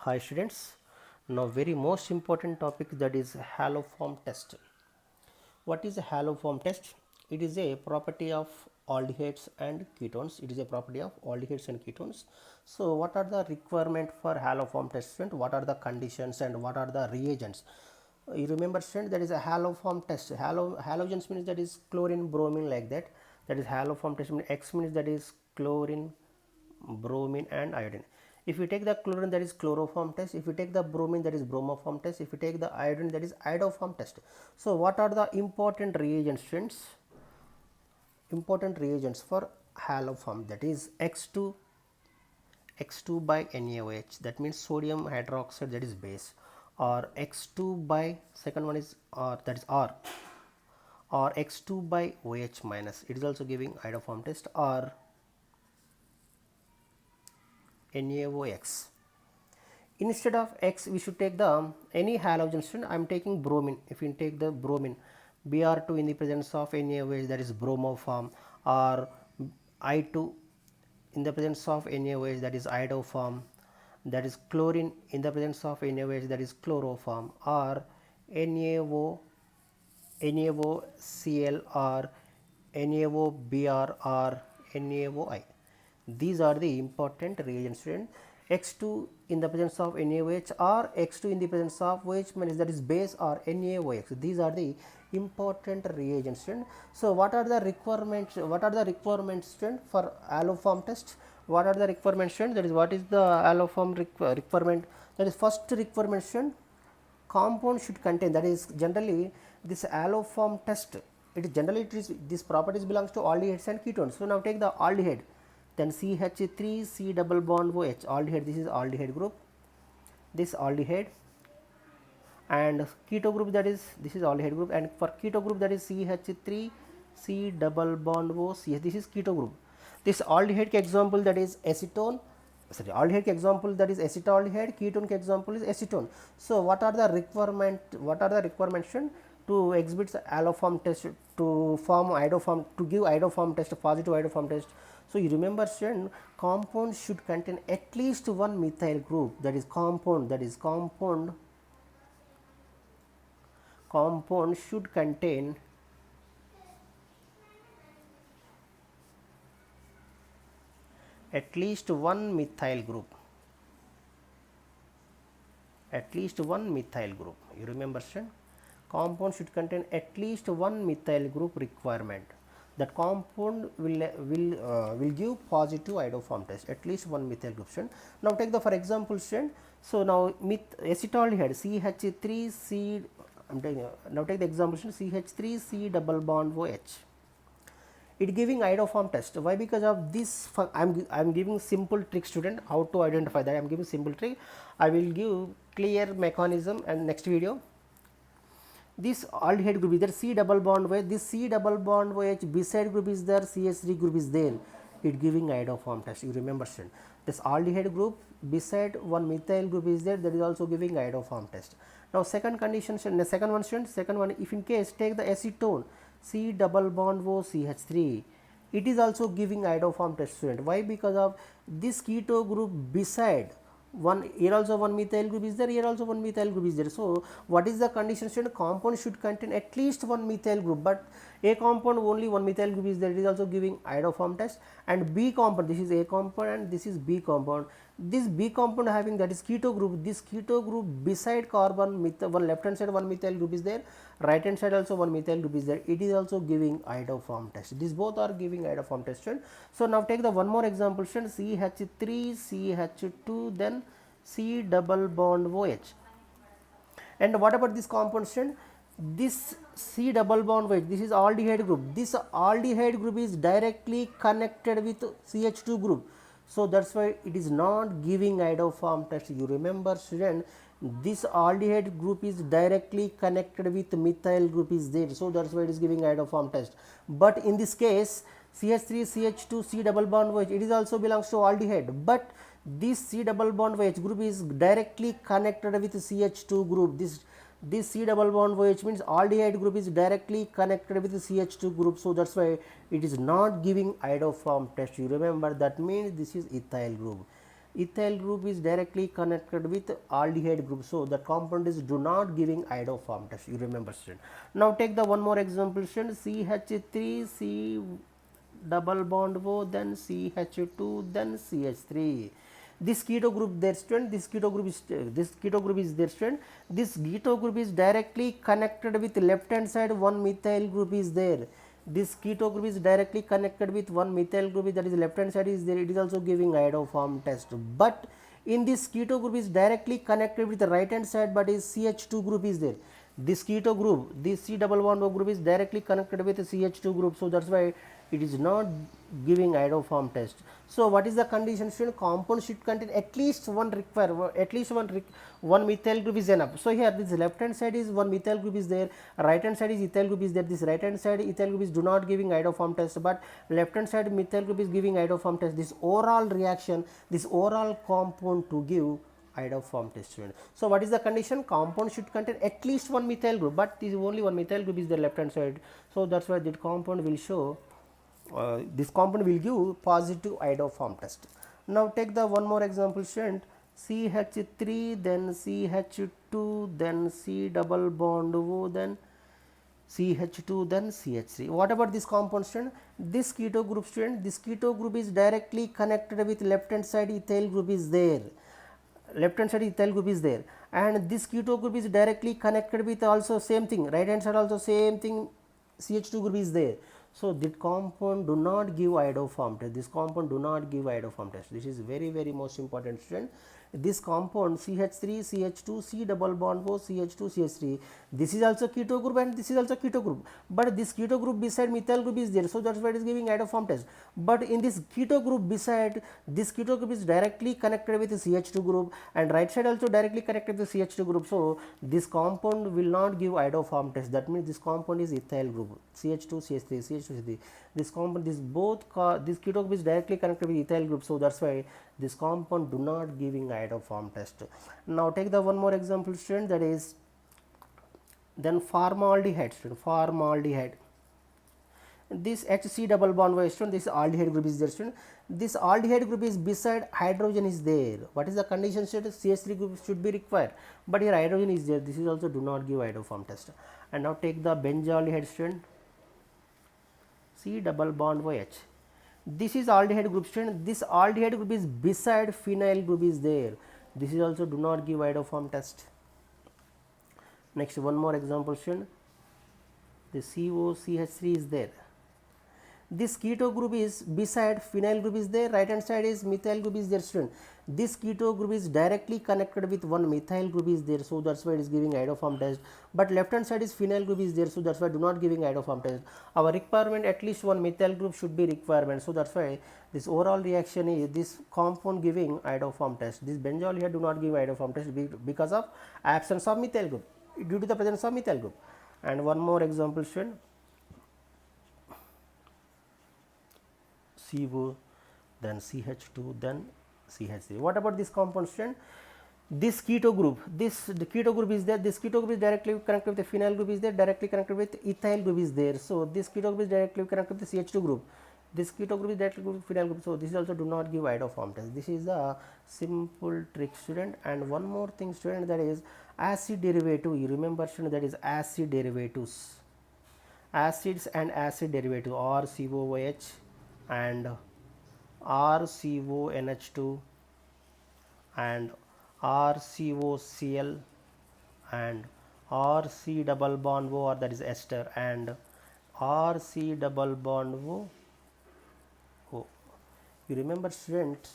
Hi students, now very most important topic, that is haloform test. What is a haloform test? It is a property of aldehydes and ketones. It is a property of aldehydes and ketones. So what are the requirement for haloform test, student? What are the conditions and what are the reagents? You remember, student, that is a haloform test. Halogens means that is chlorine, bromine, like that. That is haloform test means X means that is chlorine, bromine and iodine. If you take the chlorine, that is chloroform test. If you take the bromine, that is bromoform test. If you take the iodine, that is iodoform test. So what are the important reagents, friends? Important reagents for haloform, that is X2 by NaOH, that means sodium hydroxide, that is base, or X2 by, second one is R, that is R, or X2 by OH minus, it is also giving iodoform test, or NaOX. Instead of X, we should take the any halogen, student. I am taking bromine. If you take the bromine, Br2 in the presence of NaOH, that is bromoform, or I2 in the presence of NaOH, that is iodoform, that is chlorine in the presence of NaOH, that is chloroform, or NaO, NaOCl, or NaOBr, or NaOI. These are the important reagents, student. X2 in the presence of NaOH, or X2 in the presence of OH minus, that is base, or NaOX. These are the important reagents, student. So what are the requirements? What are the requirements, student, for alloform test? What are the requirements, student? That is, what is the alloform requirement? That is, first requirement, student, compound should contain, that is generally this alloform test, it is generally, it is, this properties belongs to aldehydes and ketones. So now take the aldehyde, then CH3 C double bond OH, aldehyde, this is aldehyde group, this aldehyde, and keto group, that is, this is aldehyde group, and for keto group, that is CH3 C double bond OCH, this is keto group. This aldehyde example, that is acetone, sorry, aldehyde example, that is acetaldehyde, ketone example is acetone. So what are the requirement, what are the requirements to exhibit alloform test, to form iodoform, to give iodoform test, positive iodoform test? So you remember, student, compound should contain at least one methyl group, that is compound, compound should contain at least one methyl group, at least one methyl group. You remember, student, compound should contain at least one methyl group requirement. That compound will give positive iodoform test, at least one methyl group, student. Now take the, for example, student, so now acetaldehyde CH3C, now take the example, student, CH3C double bond OH, it giving iodoform test. Why? Because of this, I'm giving simple trick, student, how to identify that. I'm giving simple trick. I will give clear mechanism and next video. This aldehyde group is there, C double bond OH, this C double bond OH beside group is there, CH3 group is there, it giving iodoform test. You remember, student, this aldehyde group beside one methyl group is there, that is also giving iodoform test. Now second condition, the second one, student, second one, if in case take the acetone C double bond O CH3, it is also giving iodoform test, student. Why? Because of this keto group beside one, here also one methyl group is there, here also one methyl group is there. So what is the condition, student? Compound should contain at least one methyl group, but A compound only one methyl group is there, it is also giving iodoform test. And B compound, this is A compound and this is B compound, this B compound having, that is keto group, this keto group beside carbon, one left hand side one methyl group is there, right hand side also one methyl group is there, it is also giving iodoform test. These both are giving iodoform test, student. So now take the one more example, student, CH3 CH2 then C double bond OH. And what about this compound, student? This C double bond OH, this is aldehyde group, this aldehyde group is directly connected with CH2 group, so that's why it is not giving iodoform test. You remember, student, this aldehyde group is directly connected with methyl group is there, so that's why it is giving iodoform test. But in this case, CH3 CH2 C double bond OH, it is also belongs to aldehyde, but this C double bond OH group is directly connected with CH2 group. This C double bond OH means aldehyde group is directly connected with the CH2 group, so that's why it is not giving iodoform test. You remember, that means this is ethyl group. ethyl group is directly connected with aldehyde group, so the compound is do not giving iodoform test, you remember student. Now take the one more example student, CH3 C double bond O, then CH2, then CH3. This keto group there student, this keto group is there student. This keto group is directly connected with left hand side one methyl group is there. This keto group is directly connected with one methyl group, that is left hand side is there, it is also giving iodoform test. But in this keto group is directly connected with the right hand side, but is CH2 group is there. This keto group, this C double bond O group is directly connected with the CH2 group, so that's why it is not giving iodoform test. So what is the condition student? Compound should contain at least one one methyl group is enough. So here this left hand side is one methyl group is there, right hand side is ethyl group is there. This right hand side ethyl group is do not giving iodoform test, but left hand side methyl group is giving iodoform test. This overall reaction, this overall compound to give iodoform test student. So what is the condition? Compound should contain at least one methyl group, but this only one methyl group is the left hand side, so that's why that compound will show this compound will give positive iodoform test. Now take the one more example student, CH3, then CH2, then C double bond O, then CH2, then CH3. What about this compound student? This keto group student, this keto group is directly connected with left hand side ethyl group is there. Left hand side ethyl group is there, and this keto group is directly connected with also same thing, right hand side also same thing, CH2 group is there. So this compound do not give iodoform test. This compound do not give iodoform test. This is very most important student. This compound CH3, CH2, C double bond O, CH2, CH3. This is also keto group and this is also keto group. But this keto group beside methyl group is there, so that's why it is giving iodoform test. But in this keto group beside, this keto group is directly connected with the CH2 group, and right side also directly connected with the CH2 group. So this compound will not give iodoform test. That means this compound is ethyl group, CH2, CH3, CH2, CH3. This compound, this keto group is directly connected with ethyl group, so that's why this compound do not giving iodoform test. Now take the one more example student, that is then formaldehyde student, formaldehyde. This HC double bond Y student, this aldehyde group is there student. This aldehyde group is beside hydrogen is there. What is the condition student? CH3 group should be required, but here hydrogen is there. This is also do not give iodoform test. And now take the benzaldehyde student, C double bond OH. This is aldehyde group student. This aldehyde group is beside phenyl group is there. This is also do not give iodoform test. Next one more example student. The COCH3 is there. This keto group is beside phenyl group is there, right hand side is methyl group is there student. This keto group is directly connected with one methyl group is there, so that's why it is giving iodoform test. But left hand side is phenyl group is there, so that's why do not giving iodoform test. Our requirement at least one methyl group should be requirement, so that's why this overall reaction is this compound giving iodoform test. This benzol here do not give iodoform test because of absence of methyl group, due to the presence of methyl group. And one more example student, CO, then CH2, then CH3. What about this compound student? This keto group, the keto group is there. This keto group is directly connected with the phenyl group is there, directly connected with ethyl group is there. So this keto group is directly connected with the CH2 group. This keto group is directly connected with phenyl group. So this is also do not give iodoform test. This is a simple trick student. And one more thing student, that is acid derivative. You remember student, that is acid derivatives. Acids and acid derivative, RCOOH and RCONH2 and RCOCl and RC double bond O, or that is ester, and RC double bond O. You remember students,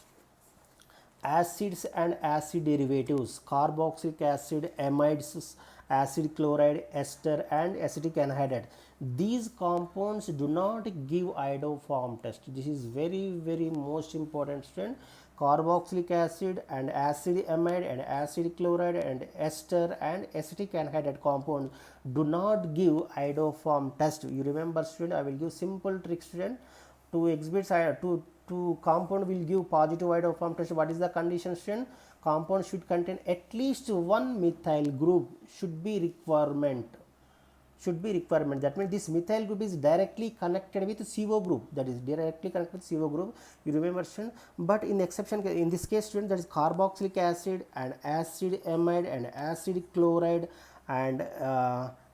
acids and acid derivatives, carboxylic acid, amides, acid chloride, ester and acetic anhydride. These compounds do not give iodoform test. This is very most important student. Carboxylic acid and acid amide and acid chloride and ester and acetic anhydride compounds do not give iodoform test. You remember student, I will give simple trick student. Two exhibits to compound will give positive iodoform test. What is the condition student? Compound should contain at least one methyl group should be requirement. should be requirement. That means this methyl group is directly connected with CO group, that is directly connected with CO group, you remember student. But in exception, in this case student, that is carboxylic acid and acid amide and acid chloride and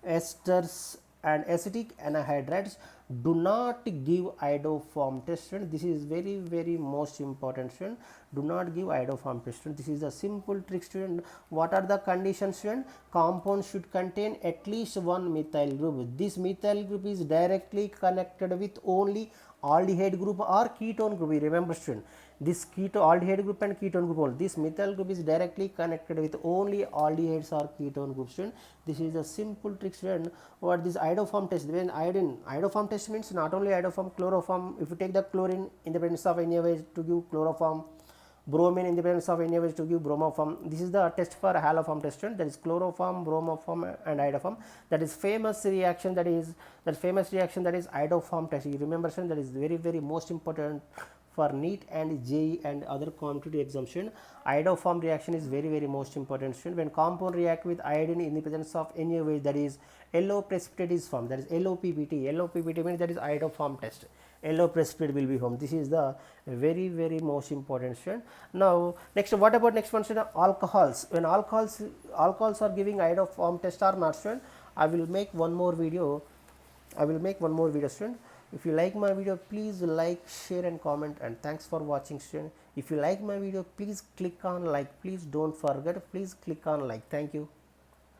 esters and acetic anhydrides do not give iodoform test student. This is very most important student. Do not give iodoform test student. This is a simple trick student. What are the conditions student? Compound should contain at least one methyl group. This methyl group is directly connected with only aldehyde group or ketone group. You remember student, this aldehyde group and ketone group only. This methyl group is directly connected with only aldehydes or ketone group student. This is a simple trick student. What this iodoform test? When iodoform test means not only iodoform, chloroform. If you take the chlorine in the presence of NaOH to give chloroform, bromine in the presence of NaOH to give bromoform. This is the test for haloform test student. That is chloroform, bromoform and iodoform. That is famous reaction, that is iodoform test. You remember student, that is very most important for NEET and JEE and other competitive exams student. Iodoform reaction is very most important student. When compound react with iodine in the presence of NaOH, that is yellow precipitate is formed, that is LOPBT. LOPBT means that is iodoform test. Yellow precipitate will be formed. This is the very most important student. Now next, what about next one student? Alcohols. When alcohols are giving iodoform test or not student, I will make one more video student. If you like my video, please like, share and comment, and thanks for watching student. If you like my video, please click on like, please don't forget, please click on like. Thank you.